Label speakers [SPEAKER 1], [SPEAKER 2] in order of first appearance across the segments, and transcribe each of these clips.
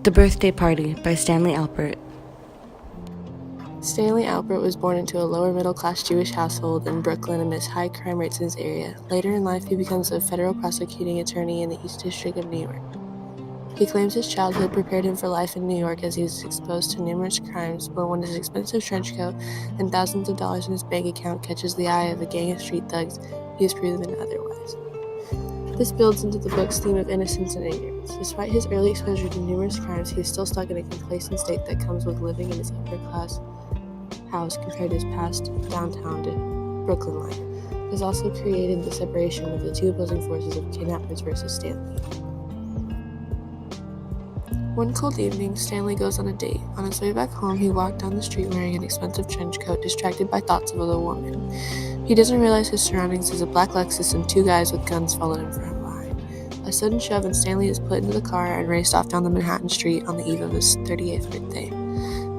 [SPEAKER 1] The Birthday Party by Stanley Alpert.
[SPEAKER 2] Stanley Alpert was born into a lower-middle-class Jewish household in Brooklyn amidst high crime rates in his area. Later in life, he becomes a federal prosecuting attorney in the East District of New York. He claims his childhood prepared him for life in New York as he was exposed to numerous crimes, but when his expensive trench coat and thousands of dollars in his bank account catches the eye of a gang of street thugs, he is proven otherwise. This builds into the book's theme of innocence and ignorance. Despite his early exposure to numerous crimes, he is still stuck in a complacent state that comes with living in his upper-class house compared to his past downtown Brooklyn life. This also created the separation of the two opposing forces of kidnappers versus Stanley. One cold evening, Stanley goes on a date. On his way back home, he walked down the street wearing an expensive trench coat, distracted by thoughts of a woman. He doesn't realize his surroundings as a black Lexus and two guys with guns followed him from behind. A sudden shove and Stanley is put into the car and raced off down the Manhattan street on the eve of his 38th birthday.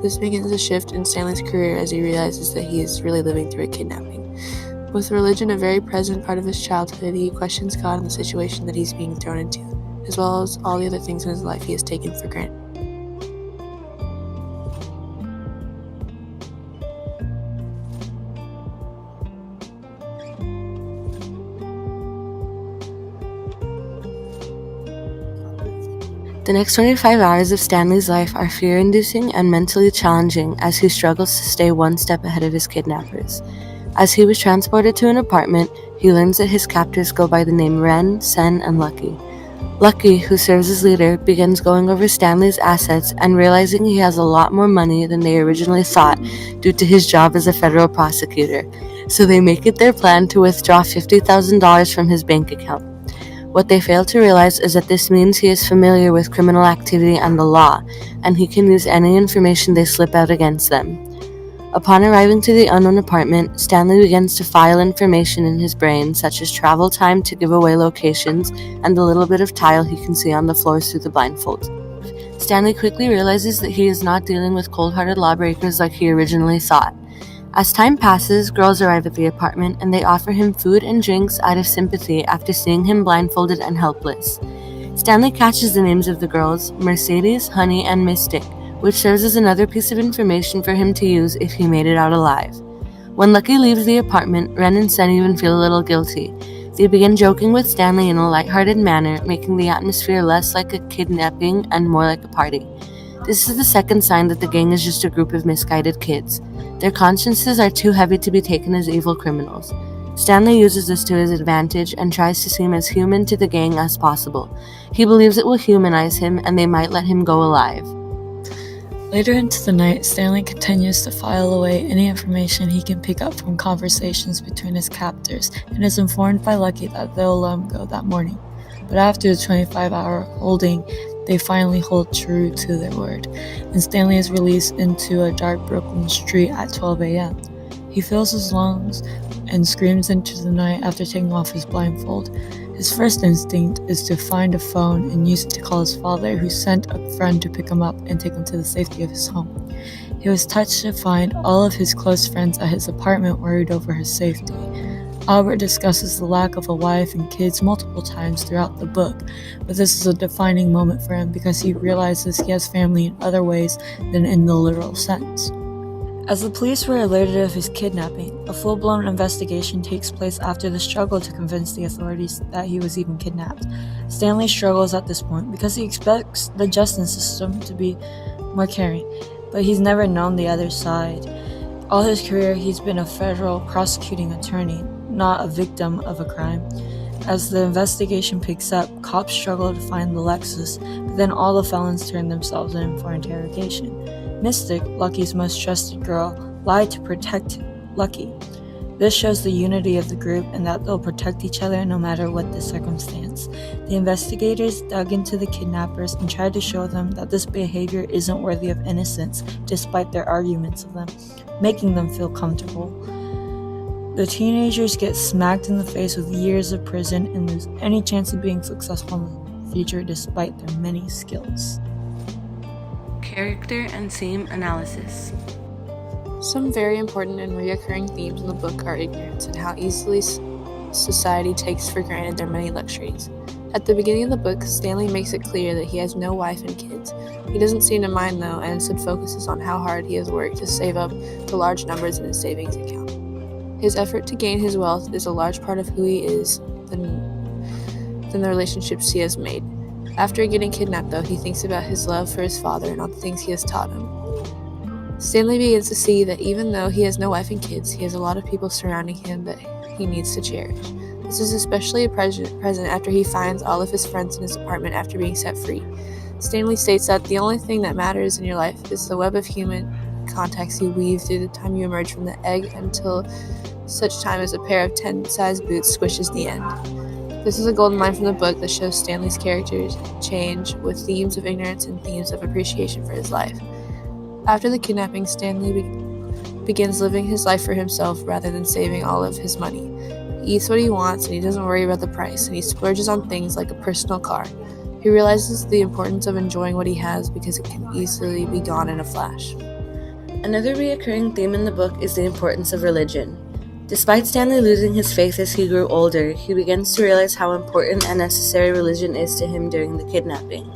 [SPEAKER 2] This begins a shift in Stanley's career as he realizes that he is really living through a kidnapping. With religion a very present part of his childhood, he questions God and the situation that he's being thrown into, as well as all the other things in his life he has taken for granted.
[SPEAKER 1] The next 25 hours of Stanley's life are fear-inducing and mentally challenging as he struggles to stay one step ahead of his kidnappers. As he was transported to an apartment, he learns that his captors go by the name Ren, Sen, and Lucky. Lucky, who serves as leader, begins going over Stanley's assets and realizing he has a lot more money than they originally thought due to his job as a federal prosecutor, so they make it their plan to withdraw $50,000 from his bank account. What they fail to realize is that this means he is familiar with criminal activity and the law, and he can use any information they slip out against them. Upon arriving to the unknown apartment, Stanley begins to file information in his brain, such as travel time to give away locations and the little bit of tile he can see on the floors through the blindfold. Stanley quickly realizes that he is not dealing with cold-hearted lawbreakers like he originally thought. As time passes, girls arrive at the apartment and they offer him food and drinks out of sympathy after seeing him blindfolded and helpless. Stanley catches the names of the girls, Mercedes, Honey, and Mystic, which serves as another piece of information for him to use if he made it out alive. When Lucky leaves the apartment, Ren and Sen even feel a little guilty. They begin joking with Stanley in a lighthearted manner, making the atmosphere less like a kidnapping and more like a party. This is the second sign that the gang is just a group of misguided kids. Their consciences are too heavy to be taken as evil criminals. Stanley uses this to his advantage and tries to seem as human to the gang as possible. He believes it will humanize him and they might let him go alive.
[SPEAKER 3] Later into the night, Stanley continues to file away any information he can pick up from conversations between his captors and is informed by Lucky that they'll let him go that morning. But after the 25-hour holding, they finally hold true to their word, and Stanley is released into a dark Brooklyn street at 12 a.m. He fills his lungs and screams into the night after taking off his blindfold. His first instinct is to find a phone and use it to call his father, who sent a friend to pick him up and take him to the safety of his home. He was touched to find all of his close friends at his apartment worried over his safety. Albert discusses the lack of a wife and kids multiple times throughout the book, but this is a defining moment for him because he realizes he has family in other ways than in the literal sense. As the police were alerted of his kidnapping, a full-blown investigation takes place after the struggle to convince the authorities that he was even kidnapped. Stanley struggles at this point because he expects the justice system to be more caring, but he's never known the other side. All his career, he's been a federal prosecuting attorney, not a victim of a crime. As the investigation picks up, cops struggle to find the Lexus, but then all the felons turn themselves in for interrogation. Mystic, Lucky's most trusted girl, lied to protect Lucky. This shows the unity of the group and that they'll protect each other no matter what the circumstance. The investigators dug into the kidnappers and tried to show them that this behavior isn't worthy of innocence, despite their arguments of them, making them feel comfortable. The teenagers get smacked in the face with years of prison and lose any chance of being successful in the future despite their many skills.
[SPEAKER 1] Character and theme analysis.
[SPEAKER 2] Some very important and recurring themes in the book are ignorance and how easily society takes for granted their many luxuries. At the beginning of the book, Stanley makes it clear that he has no wife and kids. He doesn't seem to mind though, and instead focuses on how hard he has worked to save up the large numbers in his savings account. His effort to gain his wealth is a large part of who he is than the relationships he has made. After getting kidnapped though, he thinks about his love for his father and all the things he has taught him. Stanley begins to see that even though he has no wife and kids, he has a lot of people surrounding him that he needs to cherish. This is especially present after he finds all of his friends in his apartment after being set free. Stanley states that the only thing that matters in your life is the web of human contacts you weave through the time you emerge from the egg until such time as a pair of 10-size boots squishes the end. This is a golden line from the book that shows Stanley's characters change with themes of ignorance and themes of appreciation for his life. After the kidnapping, Stanley begins living his life for himself rather than saving all of his money. He eats what he wants and he doesn't worry about the price, and he splurges on things like a personal car. He realizes the importance of enjoying what he has because it can easily be gone in a flash.
[SPEAKER 1] Another recurring theme in the book is the importance of religion. Despite Stanley losing his faith as he grew older, he begins to realize how important and necessary religion is to him during the kidnapping.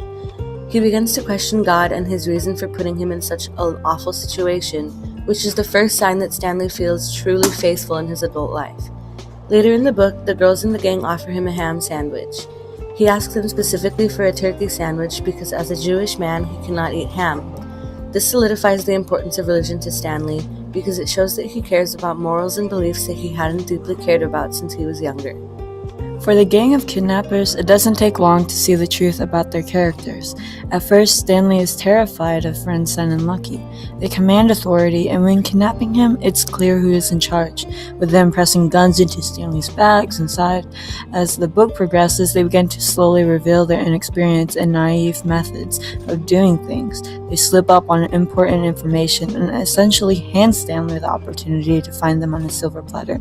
[SPEAKER 1] He begins to question God and his reason for putting him in such an awful situation, which is the first sign that Stanley feels truly faithful in his adult life. Later in the book, the girls in the gang offer him a ham sandwich. He asks them specifically for a turkey sandwich because as a Jewish man, he cannot eat ham. This solidifies the importance of religion to Stanley because it shows that he cares about morals and beliefs that he hadn't deeply cared about since he was younger.
[SPEAKER 3] For the gang of kidnappers, it doesn't take long to see the truth about their characters. At first, Stanley is terrified of Friendsen and Lucky. They command authority, and when kidnapping him, it's clear who is in charge, with them pressing guns into Stanley's bags and side. As the book progresses, they begin to slowly reveal their inexperience and naive methods of doing things. They slip up on important information and essentially hand Stanley the opportunity to find them on a silver platter.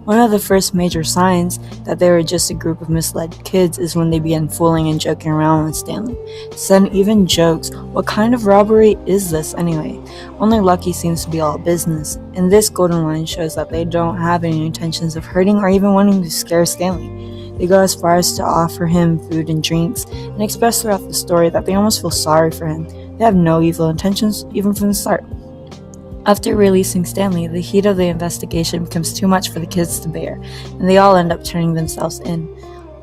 [SPEAKER 3] One of the first major signs that they were just a group of misled kids is when they began fooling and joking around with Stanley. Son even jokes, "What kind of robbery is this anyway?" Only Lucky seems to be all business, and this golden line shows that they don't have any intentions of hurting or even wanting to scare Stanley. They go as far as to offer him food and drinks, and express throughout the story that they almost feel sorry for him. They have no evil intentions, even from the start. After releasing Stanley, the heat of the investigation becomes too much for the kids to bear, and they all end up turning themselves in.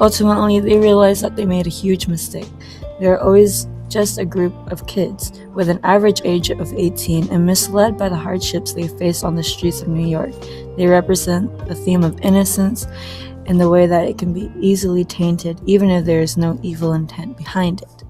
[SPEAKER 3] Ultimately, they realize that they made a huge mistake. They are always just a group of kids, with an average age of 18, and misled by the hardships they face on the streets of New York. They represent the theme of innocence in the way that it can be easily tainted, even if there is no evil intent behind it.